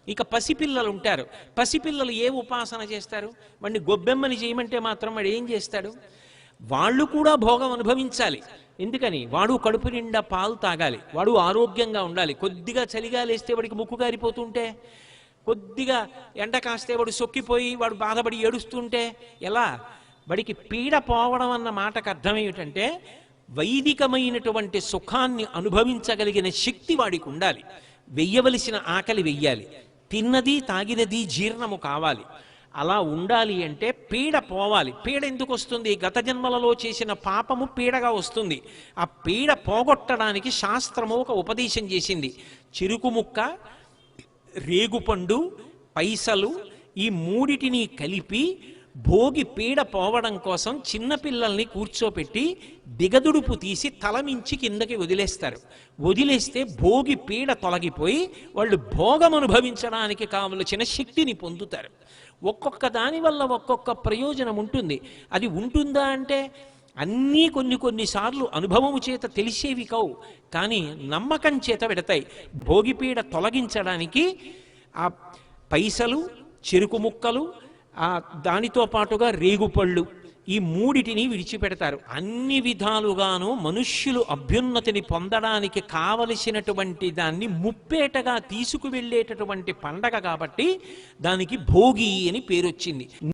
ఇక పసిపిల్లలు ఉంటారు. పసిపిల్లలు ఏ ఉపాసన చేస్తారు? వాడిని గొబ్బెమ్మని చేయమంటే మాత్రం వాడు ఏం చేస్తాడు? వాళ్ళు కూడా భోగం అనుభవించాలి. ఎందుకని? వాడు కడుపు నిండా పాలు తాగాలి, వాడు ఆరోగ్యంగా ఉండాలి. కొద్దిగా చలిగాలేస్తే వాడికి ముక్కు కారిపోతుంటే, కొద్దిగా ఎండ కాస్తే వాడు సొక్కిపోయి వాడు బాధపడి ఏడుస్తుంటే ఎలా? వాడికి పీడ పోవడం అన్న మాటకు అర్థం ఏమిటంటే వైదికమైనటువంటి సుఖాన్ని అనుభవించగలిగిన శక్తి వాడికి ఉండాలి. వెయ్యవలసిన ఆకలి వెయ్యాలి, తిన్నది తాగినది జీర్ణము కావాలి. అలా ఉండాలి అంటే పీడ పోవాలి. పీడ ఎందుకు వస్తుంది? గత జన్మలలో చేసిన పాపము పీడగా వస్తుంది. ఆ పీడ పోగొట్టడానికి శాస్త్రము ఒక ఉపదేశం చేసింది. చెరుకు ముక్క, రేగుపండు, పైసలు ఈ మూడిటిని కలిపి భోగి పీడ పోవడం కోసం చిన్నపిల్లల్ని కూర్చోపెట్టి దిగదుడుపు తీసి తలమించి కిందకి వదిలేస్తారు. వదిలేస్తే భోగి పీడ తొలగిపోయి వాళ్ళు భోగం అనుభవించడానికి కావలసిన శక్తిని పొందుతారు. ఒక్కొక్క దాని వల్ల ఒక్కొక్క ప్రయోజనం ఉంటుంది. అది ఉంటుందా అంటే అన్నీ కొన్నిసార్లు అనుభవము చేత తెలిసేవి కావు, కానీ నమ్మకం చేత పెడతాయి. భోగిపీడ తొలగించడానికి ఆ పైసలు, చెరుకు ముక్కలు, దానితో పాటుగా రేగుపళ్ళు ఈ మూడిటిని విడిచిపెడతారు. అన్ని విధాలుగాను మనుష్యులు అభ్యున్నతిని పొందడానికి కావలసినటువంటి దాన్ని ముప్పేటగా తీసుకువెళ్ళేటటువంటి పండగ కాబట్టి దానికి భోగి అని పేరొచ్చింది.